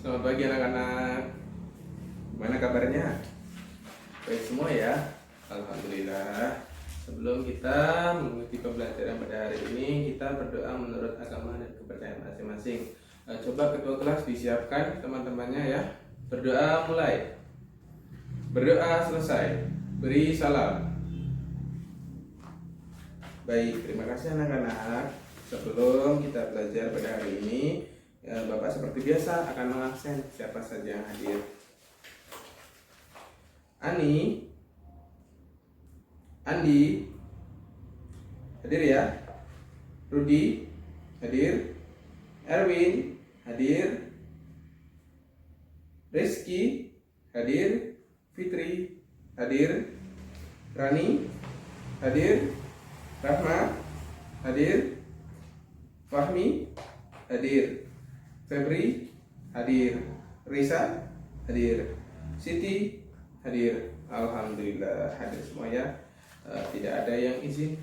Selamat pagi anak-anak. Gimana kabarnya? Baik semua ya? Alhamdulillah. Sebelum kita mengikuti pembelajaran pada hari ini, kita berdoa menurut agama dan kepercayaan masing-masing. Coba ketua kelas disiapkan teman-temannya ya. Berdoa mulai. Berdoa selesai. Beri salam. Baik, terima kasih anak-anak. Sebelum kita belajar pada hari ini, Bapak seperti biasa akan mengabsen siapa saja yang hadir. Ani, Andi, hadir ya. Rudi, hadir. Erwin, hadir. Rizky, hadir. Fitri, hadir. Rani, hadir. Rahma, hadir. Fahmi, hadir. Febri, hadir. Risa, hadir. Siti, hadir. Alhamdulillah hadir semuanya. Tidak ada yang izin.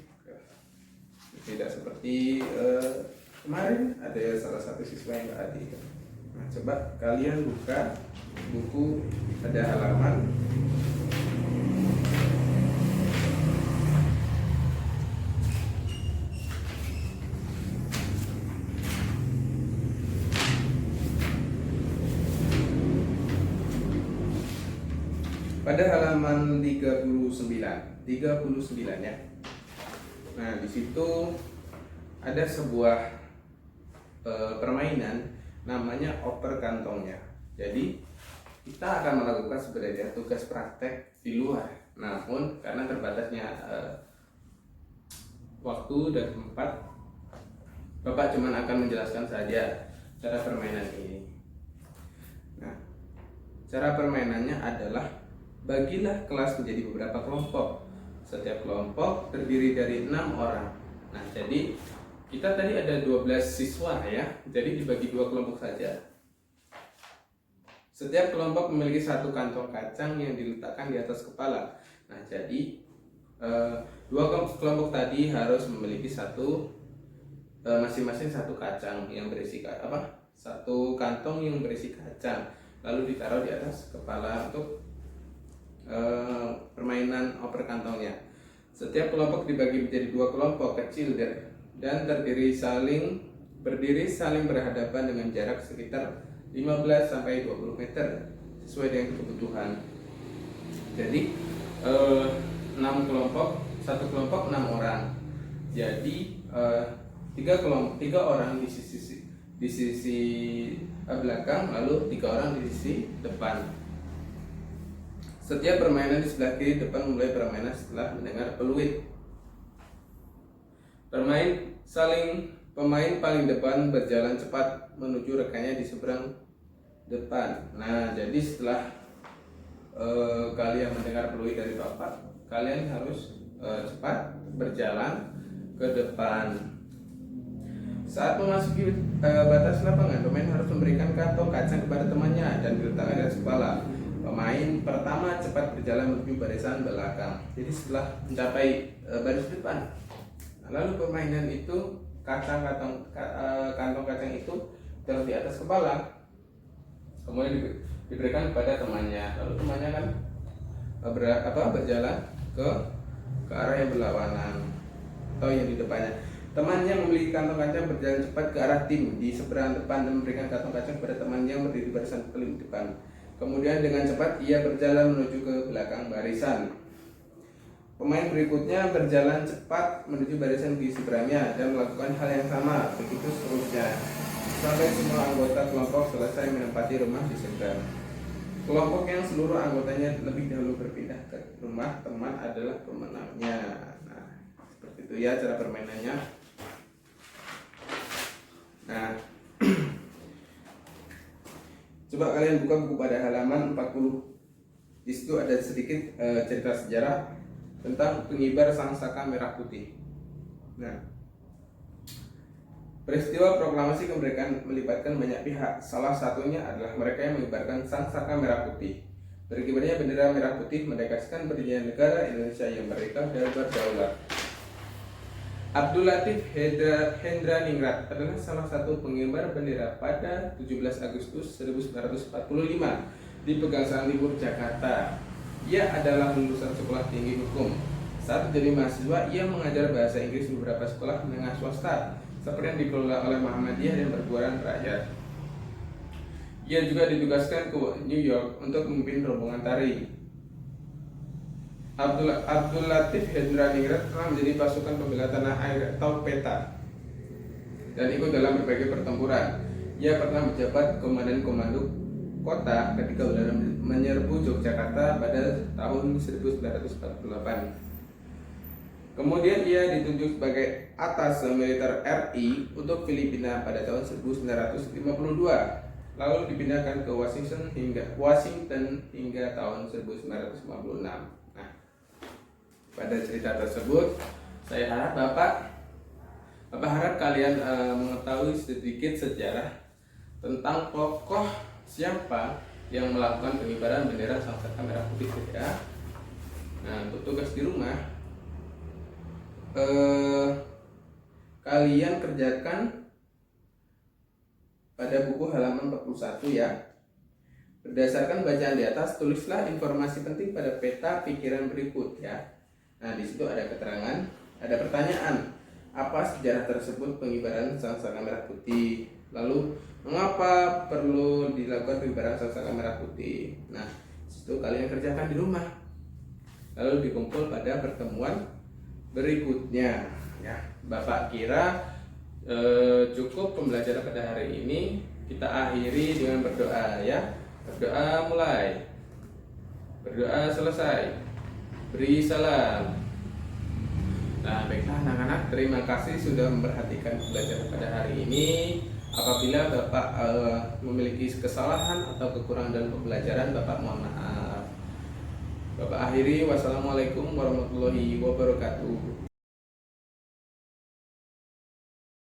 Tidak seperti kemarin ada salah satu siswa yang nggak hadir. Nah, coba kalian buka buku pada halaman pada halaman 39 ya. Nah, di situ ada sebuah permainan namanya oper kantongnya. Jadi kita akan melakukan sebenarnya tugas praktek di luar. Namun karena terbatasnya waktu dan tempat, Bapak cuma akan menjelaskan saja cara permainan ini. Nah, cara permainannya adalah bagilah kelas menjadi beberapa kelompok. Setiap kelompok terdiri dari 6 orang. Nah, jadi kita tadi ada 12 siswa ya. Jadi dibagi 2 kelompok saja. Setiap kelompok memiliki satu kantong kacang yang diletakkan di atas kepala. Nah, jadi 2 kelompok tadi harus memiliki masing-masing satu kacang yang berisi satu kantong yang berisi kacang, lalu ditaruh di atas kepala untuk permainan oper kantongnya. Setiap kelompok dibagi menjadi 2 kelompok kecil dan berdiri saling berhadapan dengan jarak sekitar 15 sampai 20 meter sesuai dengan kebutuhan. Jadi 6 kelompok, satu kelompok 6 orang. Jadi 3 orang di sisi belakang, lalu 3 orang di sisi depan. Setiap permainan di sebelah kiri depan memulai permainan setelah mendengar peluit. Pemain paling depan berjalan cepat menuju rekannya di seberang depan. Nah, jadi setelah kalian mendengar peluit dari Bapak, kalian harus cepat berjalan ke depan. Saat memasuki batas lapangan, pemain harus memberikan kantong kacang kepada temannya dan diletakkan di atas kepala. Pemain pertama cepat berjalan menuju barisan belakang. Jadi setelah mencapai baris depan, lalu permainan itu kantong kacang itu taruh di atas kepala, kemudian diberikan kepada temannya. Lalu temannya kan berjalan ke arah yang berlawanan atau yang di depannya. Teman yang memiliki kantong kacang berjalan cepat ke arah tim di seberang depan dan memberikan kantong kacang kepada teman yang berdiri di barisan paling depan. Kemudian dengan cepat ia berjalan menuju ke belakang barisan. Pemain berikutnya berjalan cepat menuju barisan di seberangnya dan melakukan hal yang sama, begitu seterusnya sampai semua anggota kelompok selesai menempati rumah di seberang. Kelompok yang seluruh anggotanya lebih dahulu berpindah ke rumah teman adalah pemenangnya. Nah, seperti itu ya cara permainannya. Nah, coba kalian buka buku pada halaman 40. Di situ ada sedikit cerita sejarah tentang pengibar sangsaka merah putih. Nah, peristiwa proklamasi kemerdekaan melibatkan banyak pihak. Salah satunya adalah mereka yang mengibarkan sangsaka merah putih. Berkibarnya bendera merah putih mendekatkan berdirinya negara Indonesia yang merdeka dan berdaulat. Abdul Latif Hendra Ningrat adalah salah satu pengibar bendera pada 17 Agustus 1945 di Pegangsaan Timur, Jakarta. Ia adalah lulusan sekolah tinggi hukum. Saat menjadi mahasiswa, ia mengajar bahasa Inggris di beberapa sekolah menengah swasta seperti yang dikelola oleh Muhammadiyah dan Perguruan Rakyat. Ia juga ditugaskan ke New York untuk memimpin rombongan tari. Abdul Latif Hendra Ningrat telah menjadi pasukan pembela tanah air atau PETA dan ikut dalam berbagai pertempuran. Ia pernah menjabat komandan komando kota ketika Belanda menyerbu Yogyakarta pada tahun 1948. Kemudian ia ditunjuk sebagai Atas Militer RI untuk Filipina pada tahun 1952, lalu dipindahkan ke Washington hingga tahun 1956. Pada cerita tersebut, saya harap Bapak harap kalian mengetahui sedikit sejarah tentang tokoh siapa yang melakukan pengibaran bendera Sangsaka Merah Putih ya. Nah, untuk tugas di rumah, kalian kerjakan pada buku halaman 41 ya. Berdasarkan bacaan di atas, tulislah informasi penting pada peta pikiran berikut ya. Nah, di situ ada keterangan, ada pertanyaan. Apa sejarah tersebut pengibaran Sangsaka Merah Putih? Lalu, mengapa perlu dilakukan pengibaran Sangsaka Merah Putih? Nah, itu kalian kerjakan di rumah. Lalu dikumpul pada pertemuan berikutnya. Ya, Bapak kira cukup pembelajaran pada hari ini. Kita akhiri dengan berdoa ya. Berdoa mulai. Berdoa selesai. Beri salam. Nah, baiklah anak-anak, terima kasih sudah memperhatikan pembelajaran pada hari ini. Apabila Bapak memiliki kesalahan atau kekurangan dalam pembelajaran, Bapak mohon maaf. Bapak akhiri, wassalamualaikum warahmatullahi wabarakatuh.